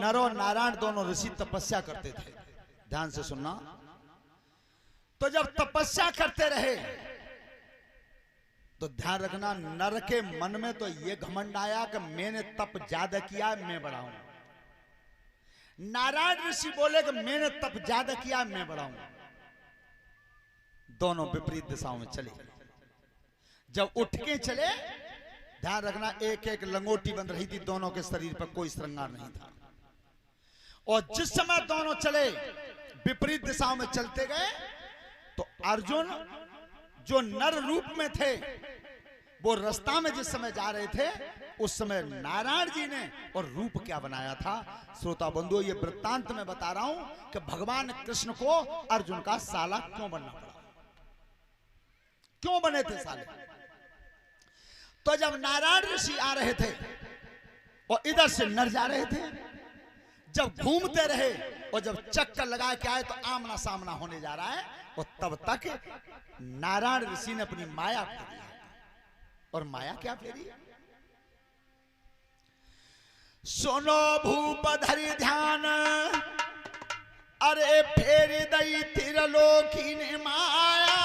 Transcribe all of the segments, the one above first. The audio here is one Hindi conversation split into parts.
नर और नारायण दोनों ऋषि तपस्या करते थे, ध्यान से सुनना। तो जब तपस्या करते रहे तो ध्यान रखना, नर के मन में तो ये घमंड आया कि मैंने तप ज्यादा किया, मैं बड़ा हूं। नारायण ऋषि बोले कि मैंने तप ज्यादा किया, मैं बड़ा हूं। दोनों विपरीत दिशाओं में चले। जब उठ के चले, ध्यान रखना, एक एक लंगोटी बंध रही थी, दोनों के शरीर पर कोई श्रृंगार नहीं था। और जिस समय दोनों चले, विपरीत दिशाओं में चलते गए, तो अर्जुन जो नर रूप में थे, वो रास्ता में जिस समय जा रहे थे, उस समय नारायण जी ने और रूप क्या बनाया था। श्रोता बंधुओं, ये वृत्तांत में बता रहा हूं कि भगवान कृष्ण को अर्जुन का साला क्यों बनना पड़ा, क्यों बने थे साले। तो जब नारायण ऋषि आ रहे थे और इधर से नर जा रहे थे, जब घूमते रहे और जब चक्कर लगा के आए तो आमना सामना होने जा रहा है, और तब तक नारायण ऋषि ने अपनी माया फेरी। और माया क्या फेरी? सुनो भूप धरि ध्यान, अरे फेरी दई त्रिलोकी ने माया।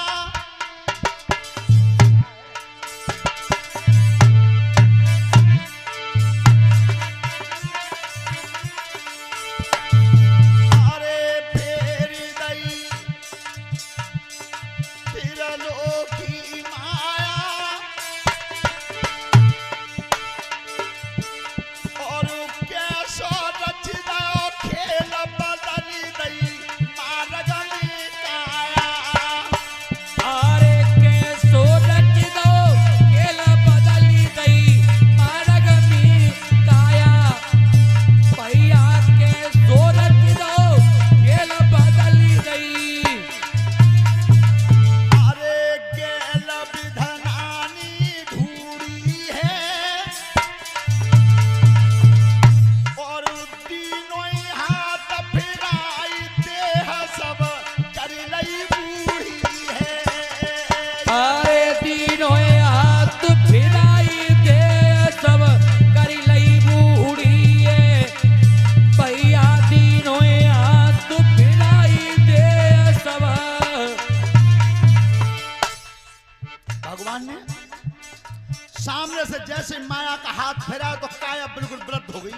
सामने से जैसे माया का हाथ फेरा तो काया बिल्कुल वृद्ध हो गई,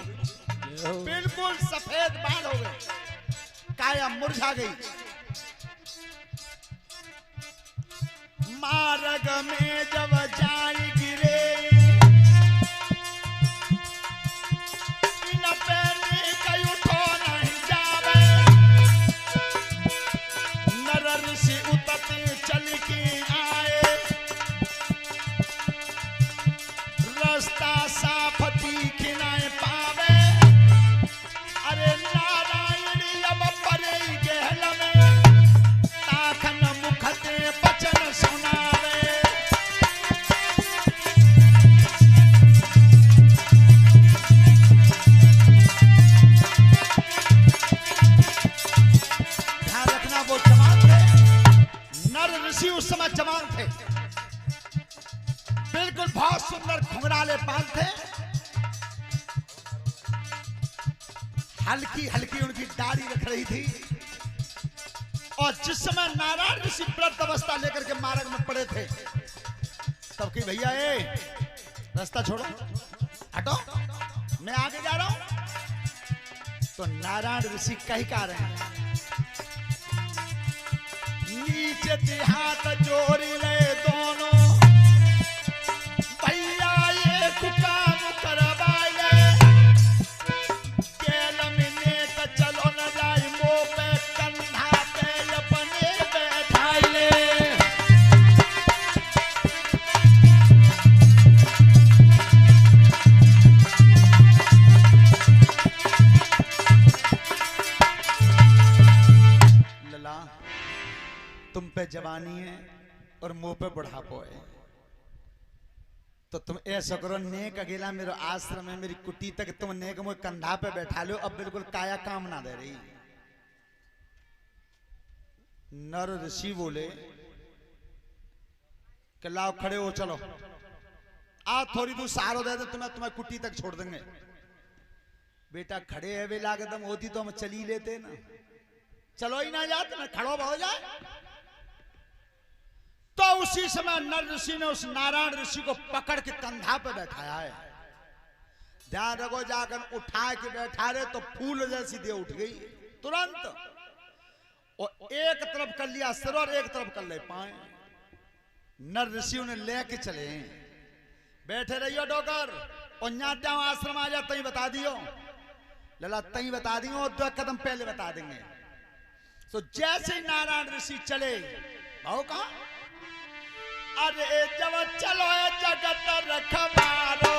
बिल्कुल सफेद बाल हो गए, काया मुरझा गई। मार्ग में जब जाई गिरे, इन पैनी कई उठो नहीं जावे। नर ऋषि उतते चल के आए, रास्ता साफ दिखनाए पावे। अरे नारायण अब परे गहल में, ताखन मुखते बचन सुनावे। ध्यान रखना, वो जवान थे, नर ऋषि उस समय जवान थे, बिल्कुल बहुत सुंदर घुंघराले बाल थे, हल्की हल्की उनकी दाढ़ी रख रही थी। और जिस समय नारायण ऋषि व्रत अवस्था लेकर के मार्ग में पड़े थे, तब की भैया ए रास्ता छोड़ो, हटो, मैं आगे जा रहा हूं। तो नारायण ऋषि कही का रहे हैं, नीचे से हाथ जोड़ ले दोनों, भैया ये काम करवाए। केल मिने तो चलो न जाए, मुंह पे कंधा पे अपने बैठाई ले। लला, तुम पे जवानी है और मुंह पे बुढ़ापो है, तो तुम ऐसा करो, नेक अकेला मेरे आश्रम में मेरी कुटी तक तुम नेक मुझे कंधा पे बैठा लो। अब बिल्कुल काया काम ना दे रही। नर ऋषि बोले कि लाओ खड़े हो, चलो आ थोड़ी दूर सहारा दे दे, तुम्हें कुटी तक छोड़ देंगे। बेटा खड़े है वे लागदम होती तो हम चली लेते ना, चलो ही ना जाते ना, खड़ो हो जाए। तो उसी समय नर ऋषि ने उस नारायण ऋषि को पकड़ के कंधा पे बैठाया है। ध्यान रखो, जाकर उठा के बैठा रहे तो फूल जैसी देह उठ गई तुरंत, और एक तरफ कर लिया सिर और एक तरफ कर ले पाए। नर ऋषियों ने लेके चले, बैठे रहियो डोकर, और न्यात्या आश्रम आ जा तई बता दियो, लला तई बता दियो, और 2 कदम पहले बता देंगे। तो जैसे ही नारायण ऋषि चले, भाव कहा, अरे जब चलो जगत रखवारो,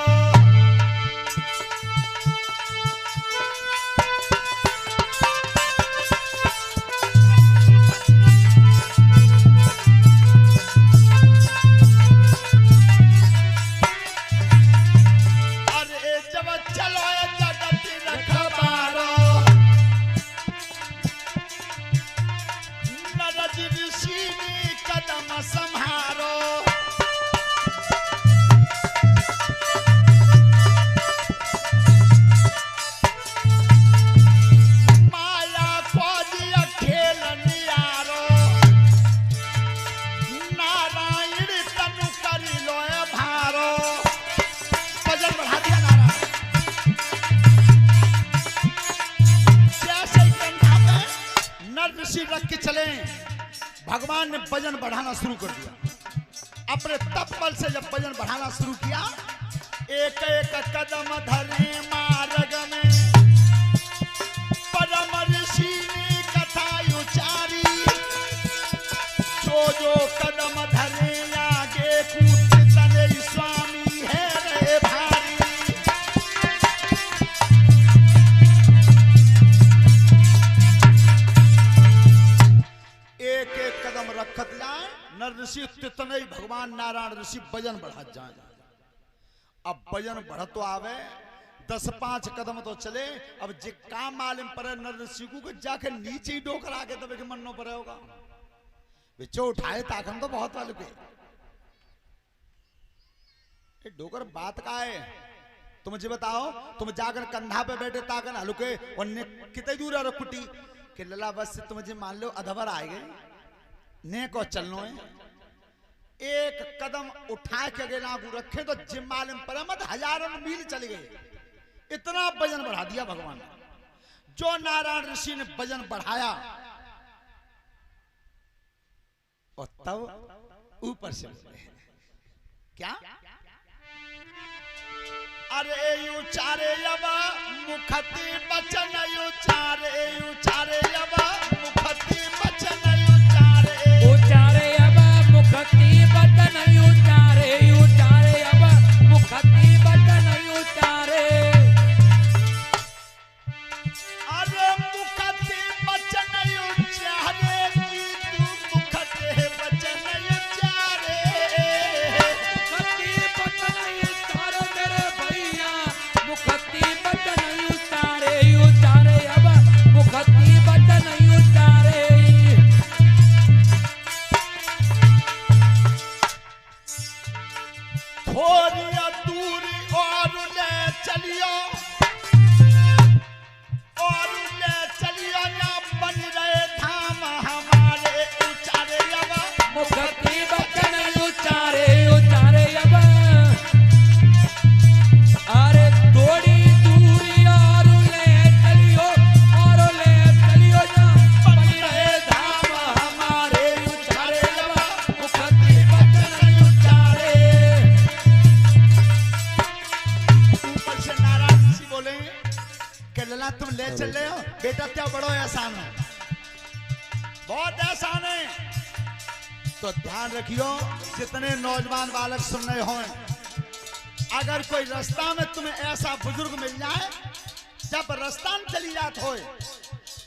अरे जब चलो जगत रखवारो, नरज ऋषि कदम संहारो, रख के चले। भगवान ने वजन बढ़ाना शुरू कर दिया। अपने तप बल से जब वजन बढ़ाना शुरू किया, एक एक कदम धरे मार्ग में, परम ऋषि ने कथा उचारी, जो जो कदम धरे आगे कूद चले, स्वामी है रे भारी। एक एक कदम रखत जाए नर ऋषि, तितने ही भगवान नारायण ऋषि वजन बढ़ा जाए। अब वजन बढ़ तो आवे, 10-5 कदम तो चले। अब जे काम मालूम पड़े नर ऋषि को जाके नीचे ही डोकर आके तब के मनो पड़े होगा, बिचो उठाए ताकन तो बहुत वाले के डोकर बात का है। तुम मुझे बताओ, तुम जाकर कंधा पे बैठे ताकन हलुके, और कितनी दूर है कुटी कि लला, बस तुम मुझे मान लो अधवर आए गए ने को चलनो है। एक कदम उठा के अगर लागू रखे तो जिम मालूम पर मत हजारों मील चले गए। इतना वजन बढ़ा दिया भगवान। जो नारायण ऋषि ने वजन बढ़ाया, और तब ऊपर से क्या, अरे उचारे यवा मुखति बचन, उचारे उचारे यवा मुखति बचन, उचारे उचारे यवा मुखति बचन, उचारे उचारे यवा मुखति बचन, उचारे। अरे मुखति बचन उचारे, तू मुखति बचन उचारे, मुखति बचन उचारे मेरे भैया, मुखति बचन उचारे, उचारे यवा मुखति बचन उचारे। थोड़ी दूरी और ले चलियो, और ले चलियो ना बन रहे धाम हमारे, उचारे यवा मुखति बचन उचारे, उचारे यवा। अरे थोड़ी दूरी और ले चलियो, और ले चलियो ना बन रहे धाम हमारे, उचारे यवा मुखति बचन उचारे। ऊपर से नारायण ऋषि बोले कि लला तुम ले चल रहे हो, बेटा क्या बड़ो एहसान है, बहुत एहसान है। तो ध्यान रखियो, जितने नौजवान बालक सुन रहे हो, अगर कोई रास्ता में तुम्हें ऐसा बुजुर्ग मिल जाए, जब रास्ता में चली जात हो,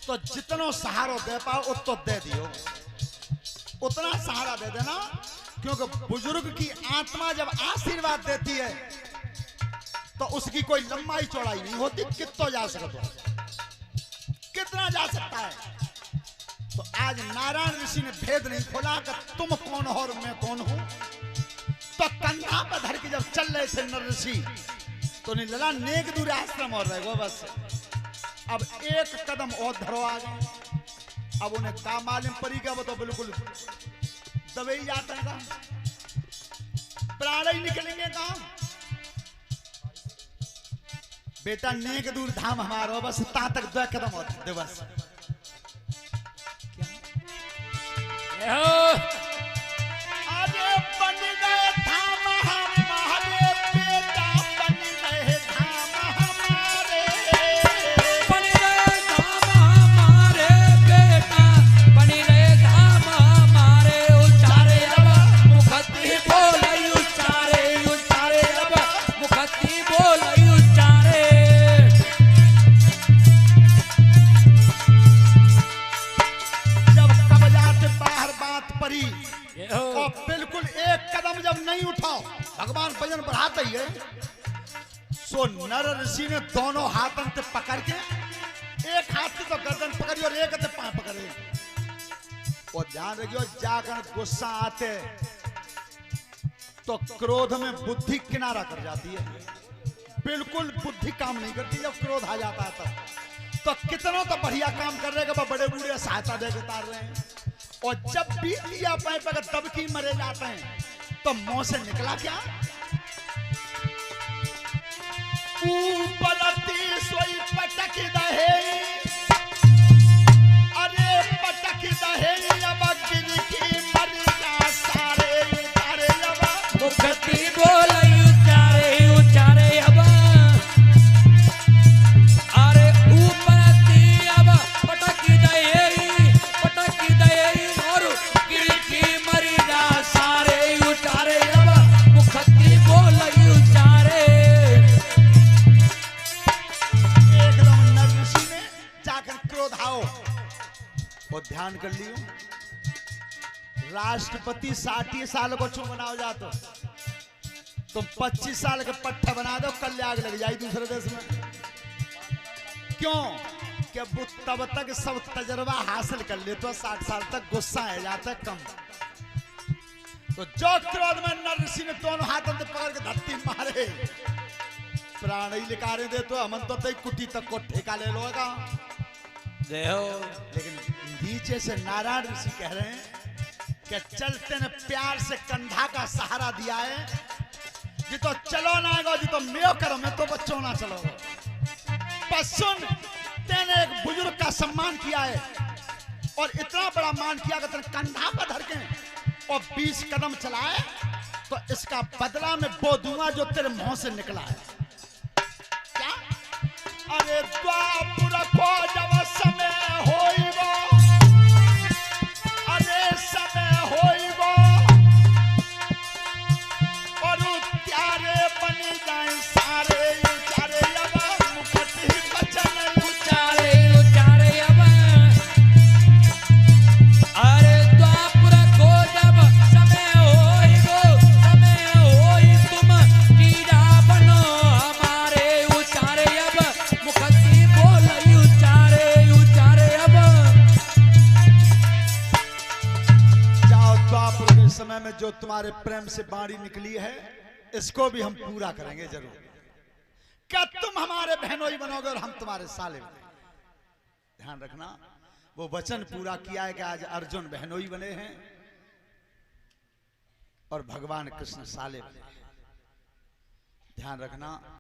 तो जितनो सहारा दे पाओ उतो दे दियो, उतना सहारा दे देना। क्योंकि बुजुर्ग की आत्मा जब आशीर्वाद देती है तो उसकी कोई लंबाई चौड़ाई नहीं होती, कितना जा सकते हो, कितना जा सकता है। तो आज नारायण ऋषि ने भेद नहीं खोला कि तुम कौन हो और मैं कौन हूं। तो कंधा पर धर के जब चल रहे थे नर ऋषि, तो नहीं लला नेक दूर आश्रम और रहे वो बस अब एक कदम और धरो आगे। अब उन्हें का मालूम पड़ी क्या, वो तो बिल्कुल दबे ही जाते हैं कहा, प्राण ही निकलेंगे कहा। बेटा नेक दूर धाम हमारो, बस ता तक 2 कदम और दे बस। अरे बन गए धाम हमारे बेटा, बन गए धाम हमारे, बन गए धाम हमारे बेटा, बन गए धाम हमारे। उचारे अब मुखती बोल उचारे, उचारे अब मुखती बोल उचारे। जब कब्जात बाहर बात पड़ी और बिल्कुल एक कदम जब नहीं उठाओ, भगवान वजन बढ़ाते ही है। सो नर ऋषि ने दोनों हाथों से पकड़ के, एक हाथ से तो गर्दन पकड़ी और एक से पांव पकड़े। और ध्यान रखियो, जाकर गुस्सा आते तो क्रोध में बुद्धि किनारा कर जाती है, बिल्कुल बुद्धि काम नहीं करती जब क्रोध आ जाता है। तो कितना तो बढ़िया काम कर रहे हैं, बड़े बूढ़े सहायता दे उतार रहे हैं। और जब भी लिया पाए पर दबकी मरे जाते हैं, तो मुंह से निकला क्या, ऊपरती सोई पटक दहे, अरे पटक दहे अब गिर की मर जा सारे तारे। अब मुखती बोल उचारे, उचारे अब अरे ऊपरती अब पटकी दये और गिरकी मरी जा सारे। उचारे अब मुखती बोल उचारे। एकदम नर ऋषि ने जाकर क्रोध आओ और ध्यान कर लियो, राष्ट्रपति 60 साल को क्यों बनाओ जातो, तुम 25 साल के पट्टा बना दो, कल आग लग जाए दूसरे देश में। क्यों कि वो तब तक सब तजर्बा हासिल कर ले, तो 60 साल तक गुस्सा आ जाता है कम। तो जो क्रोध में नर ऋषि ने दोनों हाथों से पकड़ के धरती मारे, प्राण ही लिकारे दे, तो हमन तो तई कुटी तक को ठेका ले लोगा। लेकिन नीचे से नारायण ऋषि कह रहे हैं कि चलते ने प्यार से कंधा का सहारा दिया है, जी तो चलो ना गो, जी तो मेो करो, मैं तो बच्चों ना चलो। पर सुन, तेने एक बुजुर्ग का सम्मान किया है और इतना बड़ा मान किया कि तेने कंधा पर धर के और 20 कदम चलाए, तो इसका बदला में वो दूंगा जो तेरे मुंह से निकला है। क्या? अरे द्वापुर को जब समय होइबो, अरे समय होइबो और त्यारे बन जाए सारे। उचारे अब मुखती बचन उचारे, उचारे अब अरे द्वापुर को जब समय होई तुम कीड़ा बनो हमारे। उचारे अब मुखती बोल उचारे, उचारे अब जाओ, द्वापुर के समय में जो तुम्हारे प्रेम से बाणी निकली है, इसको भी हम पूरा करेंगे जरूर। क्या तुम हमारे बहनोई बनोगे और हम तुम्हारे साले बनेंगे। ध्यान रखना, वो वचन पूरा किया है कि आज अर्जुन बहनोई बने हैं और भगवान कृष्ण साले बने हैं। ध्यान रखना।